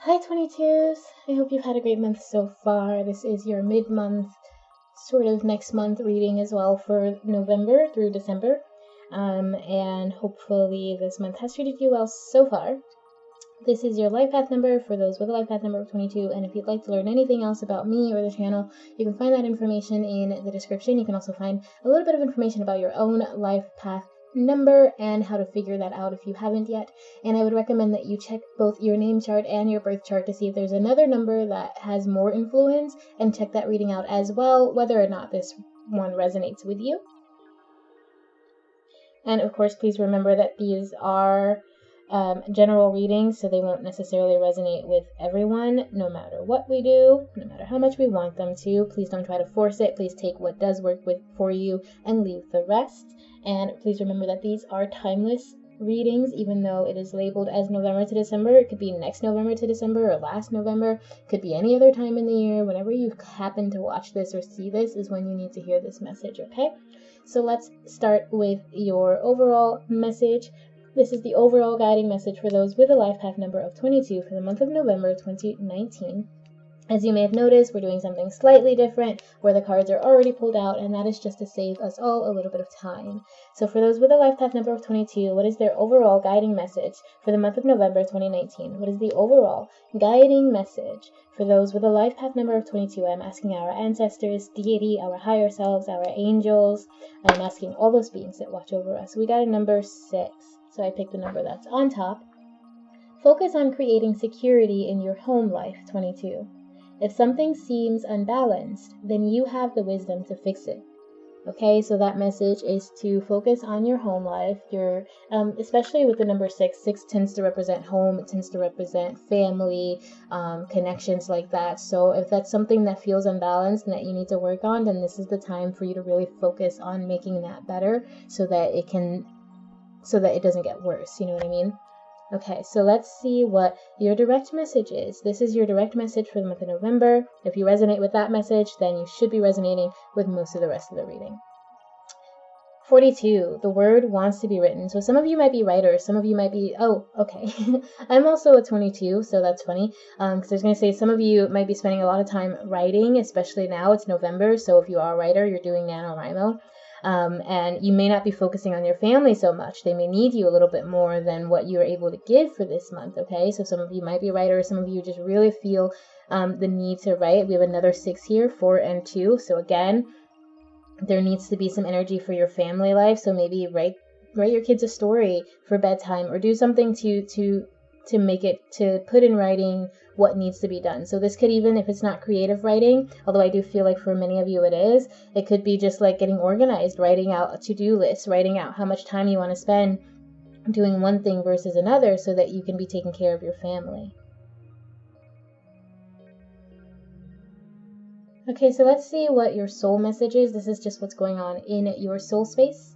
Hi 22s! I hope you've had a great month so far. This is your mid-month, sort of next month reading as well for November through December. And hopefully this month has treated you well so far. This is your life path number for those with a life path number of 22, and if you'd like to learn anything else about me or the channel, you can find that information in the description. You can also find a little bit of information about your own life path number and how to figure that out if you haven't yet. And I would recommend that you check both your name chart and your birth chart to see if there's another number that has more influence, and check that reading out as well, whether or not this one resonates with you. And of course, please remember that these are general readings, so they won't necessarily resonate with everyone, no matter what we do, no matter how much we want them to. Please don't try to force it. Please take what does work for you and leave the rest. And please remember that these are timeless readings, even though it is labeled as November to December. It could be next November to December or last November. It could be any other time in the year. Whenever you happen to watch this or see this is when you need to hear this message, okay? So let's start with your overall message. This is the overall guiding message for those with a life path number of 22 for the month of November 2019. As you may have noticed, we're doing something slightly different where the cards are already pulled out, and that is just to save us all a little bit of time. So for those with a life path number of 22, what is their overall guiding message for the month of November 2019? What is the overall guiding message for those with a life path number of 22? I'm asking our ancestors, deity, our higher selves, our angels. I'm asking all those beings that watch over us. We got a number 6. So I picked the number that's on top. Focus on creating security in your home life, 22. If something seems unbalanced, then you have the wisdom to fix it. Okay, so that message is to focus on your home life. Your, especially with the number 6, 6 tends to represent home. It tends to represent family, connections like that. So if that's something that feels unbalanced and that you need to work on, then this is the time for you to really focus on making that better so that it doesn't get worse. You know what I mean? Okay, so let's see what your direct message is. This is your direct message for the month of November. If you resonate with that message, then you should be resonating with most of the rest of the reading. 42, the word wants to be written. So some of you might be writers, some of you might be, oh, okay. I'm also a 22, so that's funny. Because I was going to say some of you might be spending a lot of time writing, especially now, it's November. So if you are a writer, you're doing NaNoWriMo. And you may not be focusing on your family so much. They may need you a little bit more than what you're able to give for this month, okay? So some of you might be writers, some of you just really feel the need to write. We have another 6 here, 4 and 2. So again, there needs to be some energy for your family life. So maybe write your kids a story for bedtime, or do something to put in writing what needs to be done. So this could, even if it's not creative writing, although I do feel like for many of you it is, it could be just like getting organized, writing out a to-do list, writing out how much time you want to spend doing one thing versus another so that you can be taking care of your family. Okay, so let's see what your soul message is. This is just what's going on in your soul space.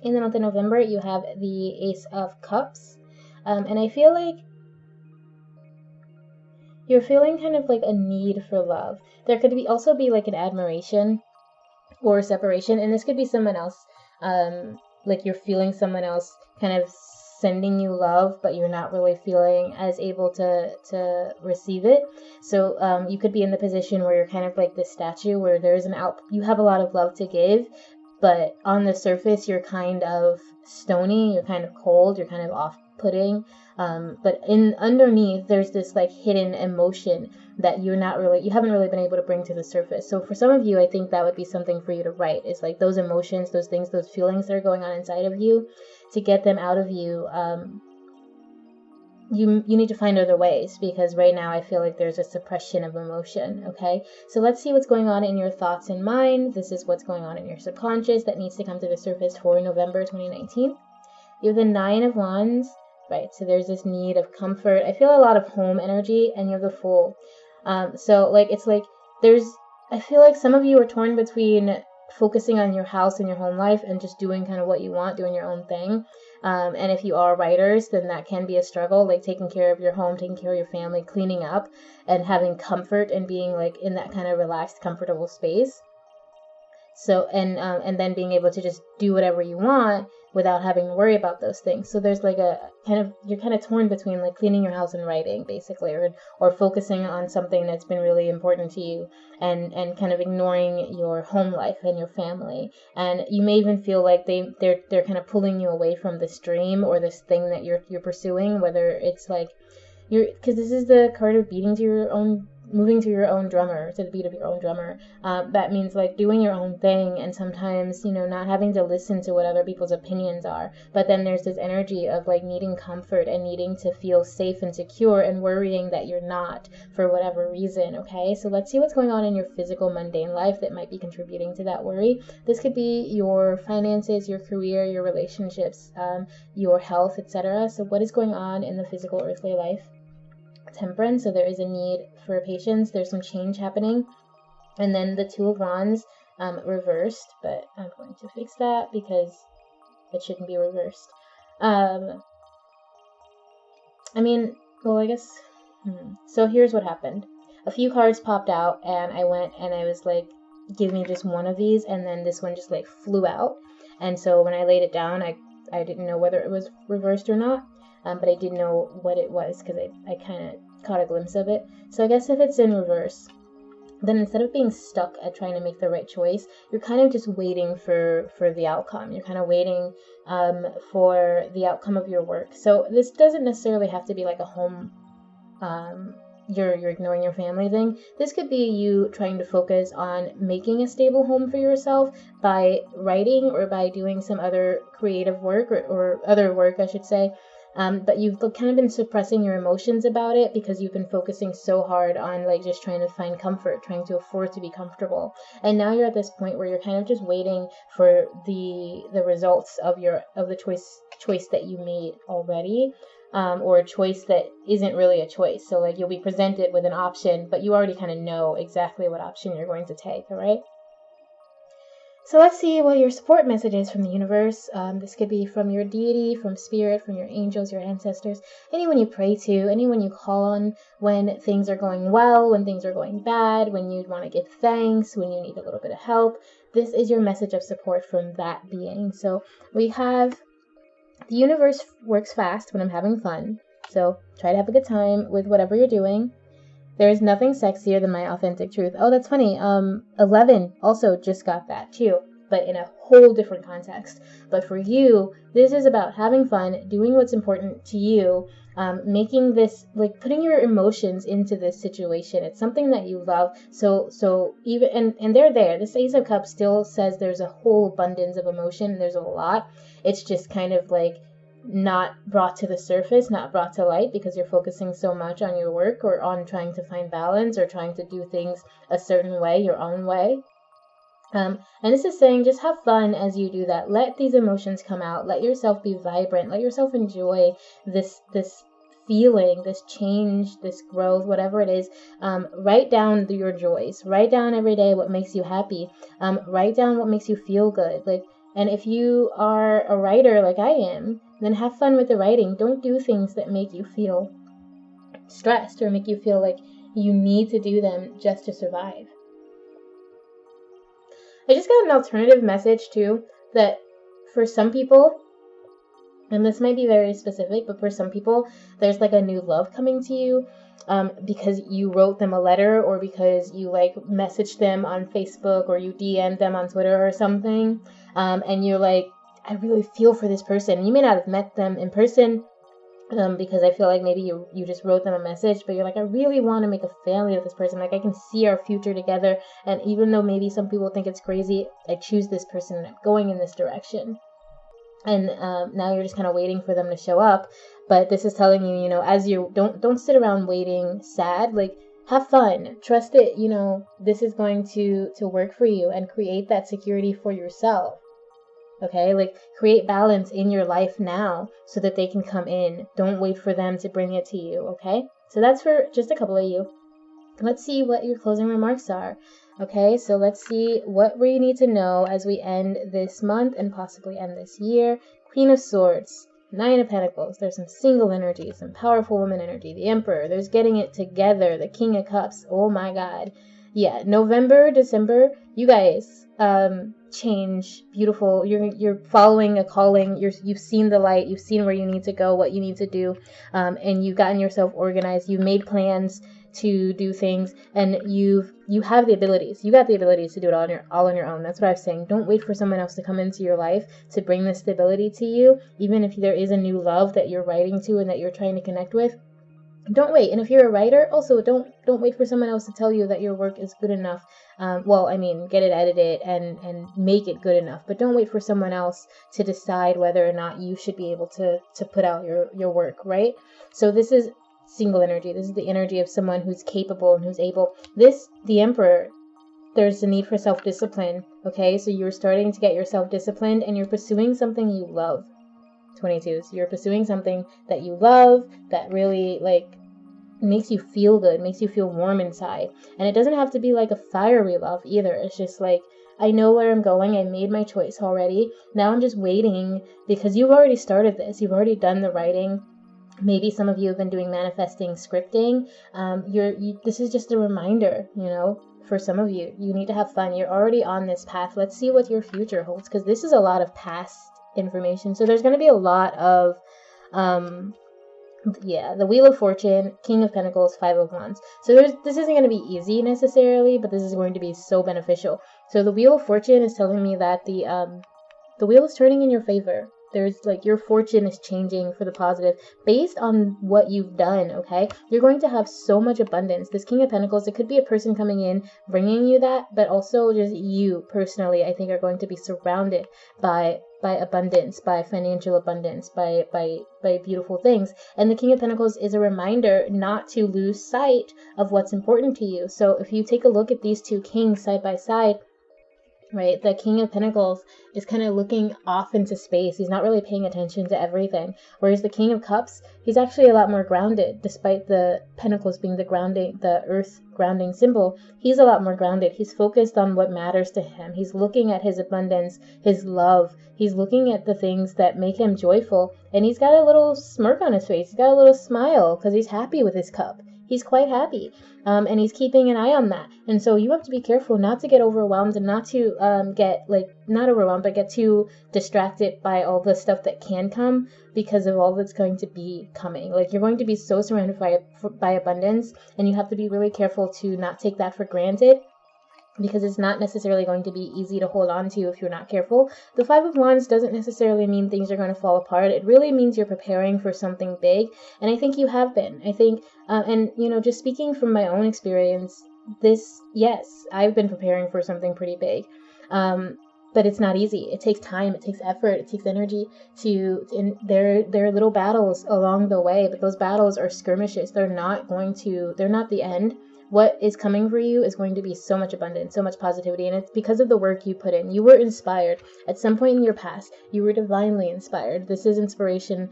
In the month of November, you have the Ace of Cups. And I feel like you're feeling kind of like a need for love. There could also be like an admiration or separation, and this could be someone else. Like you're feeling someone else kind of sending you love, but you're not really feeling as able to receive it. So you could be in the position where you're kind of like this statue where there's you have a lot of love to give, but on the surface you're kind of stony, you're kind of cold, you're kind of off-putting, but underneath there's this like hidden emotion that you haven't really been able to bring to the surface. So for some of you, I think that would be something for you to write. It's like those emotions, those things, those feelings that are going on inside of you, to get them out of you. You need to find other ways, because right now I feel like there's a suppression of emotion, okay? So let's see what's going on in your thoughts and mind. This is what's going on in your subconscious that needs to come to the surface for November 2019. You have the 9 of Wands, right? So there's this need of comfort. I feel a lot of home energy, and you have the Fool. So like it's like I feel like some of you are torn between focusing on your house and your home life and just doing kind of what you want, doing your own thing. And if you are writers, then that can be a struggle, like taking care of your home, taking care of your family, cleaning up, and having comfort and being like in that kind of relaxed, comfortable space. So, and then being able to just do whatever you want without having to worry about those things. So there's like you're kind of torn between like cleaning your house and writing, basically, or focusing on something that's been really important to you, and kind of ignoring your home life and your family. And you may even feel like they're kind of pulling you away from this dream or this thing that you're pursuing, whether it's like because this is the card of moving to your own drummer, to the beat of your own drummer. That means like doing your own thing, and sometimes, not having to listen to what other people's opinions are. But then there's this energy of like needing comfort and needing to feel safe and secure, and worrying that you're not for whatever reason. Okay, so let's see what's going on in your physical mundane life that might be contributing to that worry. This could be your finances, your career, your relationships, your health, etc. So what is going on in the physical earthly life? Temperance, so there is a need for patience. There's some change happening. And then the Two of Wands reversed, but I'm going to fix that because it shouldn't be reversed. I guess so here's what happened. A few cards popped out, and I went and I was like, give me just one of these, and then this one just like flew out. And so when I laid it down, I didn't know whether it was reversed or not. But I did know what it was because I kind of caught a glimpse of it. So I guess if it's in reverse, then instead of being stuck at trying to make the right choice, you're kind of just waiting for the outcome. You're kind of waiting for the outcome of your work. So this doesn't necessarily have to be like a home, you're ignoring your family thing. This could be you trying to focus on making a stable home for yourself by writing or by doing some other creative work or other work, I should say. But you've kind of been suppressing your emotions about it because you've been focusing so hard on like just trying to find comfort, trying to afford to be comfortable. And now you're at this point where you're kind of just waiting for the results of the choice that you made already, or a choice that isn't really a choice. So like you'll be presented with an option, but you already kind of know exactly what option you're going to take, all right? So let's see what your support message is from the universe. This could be from your deity, from spirit, from your angels, your ancestors, anyone you pray to, anyone you call on when things are going well, when things are going bad, when you want to give thanks, when you need a little bit of help. This is your message of support from that being. So we have the universe works fast when I'm having fun. So try to have a good time with whatever you're doing. There is nothing sexier than my authentic truth. Oh, that's funny. 11 also just got that too, but in a whole different context. But for you, this is about having fun, doing what's important to you, making this, like putting your emotions into this situation. It's something that you love. So even, and they're there. This Ace of Cups still says there's a whole abundance of emotion. There's a lot. It's just kind of like not brought to the surface, not brought to light because you're focusing so much on your work or on trying to find balance or trying to do things a certain way, your own way. And this is saying just have fun as you do that. Let these emotions come out. Let yourself be vibrant. Let yourself enjoy this feeling, this change, this growth, whatever it is. Write down your joys. Write down every day what makes you happy. Write down what makes you feel good. And if you are a writer like I am, then have fun with the writing. Don't do things that make you feel stressed or make you feel like you need to do them just to survive. I just got an alternative message too, that for some people, and this might be very specific, but for some people, there's like a new love coming to you because you wrote them a letter or because you like messaged them on Facebook or you DM'd them on Twitter or something. And you're like, I really feel for this person. You may not have met them in person because I feel like maybe you just wrote them a message, but you're like, I really want to make a family with this person. Like I can see our future together. And even though maybe some people think it's crazy, I choose this person and I'm going in this direction. And now you're just kind of waiting for them to show up. But this is telling you, as you don't sit around waiting sad, like have fun, trust it, this is going to work for you and create that security for yourself. Okay, like create balance in your life now so that they can come in. Don't wait for them to bring it to you. Okay, so that's for just a couple of you. Let's see what your closing remarks are. Okay, so let's see what we need to know as we end this month and possibly end this year. Queen of Swords, Nine of Pentacles. There's some single energy, some powerful woman energy. The Emperor, there's getting it together. The King of Cups, oh my God. yeah, November, December, you guys change beautiful. You're following a calling. You've seen the light. You've seen where you need to go, what you need to do, and you've gotten yourself organized. You've made plans to do things, and you have the abilities. You got the abilities to do it all on your own. That's what I was saying. Don't wait for someone else to come into your life to bring this stability to you. Even if there is a new love that you're writing to and that you're trying to connect with, don't wait. And if you're a writer, also don't wait for someone else to tell you that your work is good enough. Well, I mean, get it edited and make it good enough, but don't wait for someone else to decide whether or not you should be able to put out your work, right? So this is single energy. This is the energy of someone who's capable and who's able. The Emperor, there's the need for self-discipline, okay? So you're starting to get yourself disciplined and you're pursuing something you love. 22. So you're pursuing something that you love, that really makes you feel good, makes you feel warm inside. And it doesn't have to be like a fiery love either. It's just like, I know where I'm going. I made my choice already. Now I'm just waiting, because you've already started this. You've already done the writing. Maybe some of you have been doing manifesting, scripting. This is just a reminder, for some of you. You need to have fun. You're already on this path. Let's see what your future holds, because this is a lot of past information. So there's going to be a lot of the Wheel of Fortune, King of Pentacles, Five of Wands. So this isn't going to be easy necessarily, but this is going to be so beneficial. So the Wheel of Fortune is telling me that the wheel is turning in your favor. There's your fortune is changing for the positive based on what you've done, okay? You're going to have so much abundance. This King of Pentacles, it could be a person coming in, bringing you that, but also just you personally, I think, are going to be surrounded by abundance, by financial abundance, by beautiful things. And the King of Pentacles is a reminder not to lose sight of what's important to you. So if you take a look at these two kings side by side, right, the King of Pentacles is kind of looking off into space. He's not really paying attention to everything. Whereas the King of Cups, he's actually a lot more grounded, despite the Pentacles being the earth grounding symbol. He's a lot more grounded. He's focused on what matters to him. He's looking at his abundance, his love. He's looking at the things that make him joyful. And he's got a little smirk on his face. He's got a little smile because he's happy with his cup. He's quite happy. And he's keeping an eye on that. And so you have to be careful not to get overwhelmed and not to not overwhelmed, but get too distracted by all the stuff that can come because of all that's going to be coming. You're going to be so surrounded by abundance, and you have to be really careful to not take that for granted, because it's not necessarily going to be easy to hold on to if you're not careful. The Five of Wands doesn't necessarily mean things are going to fall apart. It really means you're preparing for something big, and I think you have been. I think, just speaking from my own experience, yes, I've been preparing for something pretty big, but it's not easy. It takes time, it takes effort, it takes energy and there are little battles along the way, but those battles are skirmishes. They're not the end. What is coming for you is going to be so much abundance, so much positivity, and it's because of the work you put in. You were inspired at some point in your past. You were divinely inspired. This is inspiration.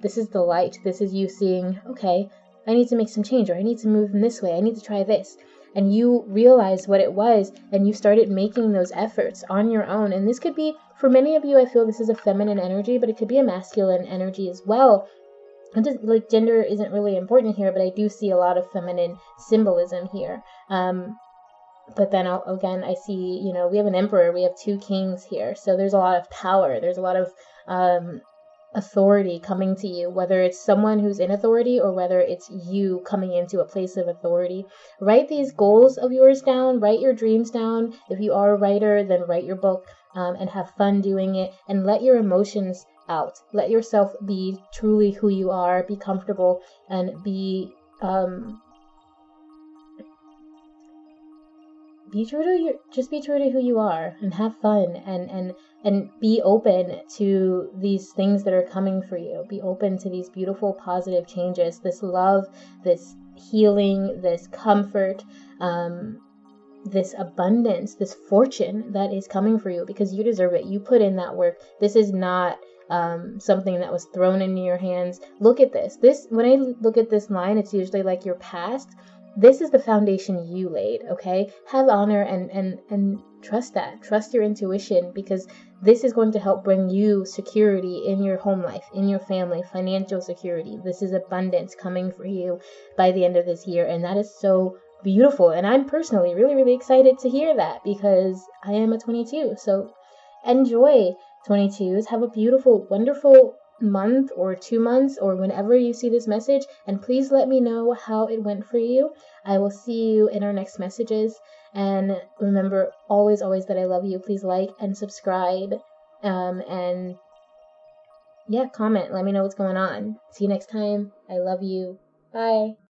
This is the light. This is you seeing, okay, I need to make some change, or I need to move in this way. I need to try this. And you realized what it was, and you started making those efforts on your own. And this could be, for many of you, I feel this is a feminine energy, but it could be a masculine energy as well. And just, gender isn't really important here, but I do see a lot of feminine symbolism here. But then again, I see, we have an emperor, we have two kings here. So there's a lot of power. There's a lot of authority coming to you, whether it's someone who's in authority or whether it's you coming into a place of authority. Write these goals of yours down, write your dreams down. If you are a writer, then write your book and have fun doing it, and let your emotions out. Let yourself be truly who you are, be comfortable, and be true to who you are, and have fun, and be open to these things that are coming for you. Be open to these beautiful positive changes, this love, this healing, this comfort, this abundance, this fortune that is coming for you, because you deserve it. You put in that work. This is not something that was thrown into your hands. Look at this. When I look at this line, it's usually like your past. This is the foundation you laid, okay? Have honor and trust that. Trust your intuition, because this is going to help bring you security in your home life, in your family, financial security. This is abundance coming for you by the end of this year, and that is so beautiful. And I'm personally really, really excited to hear that because I am a 22. So enjoy, 22s. Have a beautiful, wonderful month or 2 months or whenever you see this message. And please let me know how it went for you. I will see you in our next messages. And remember always, always that I love you. Please like and subscribe. And yeah, comment. Let me know what's going on. See you next time. I love you. Bye.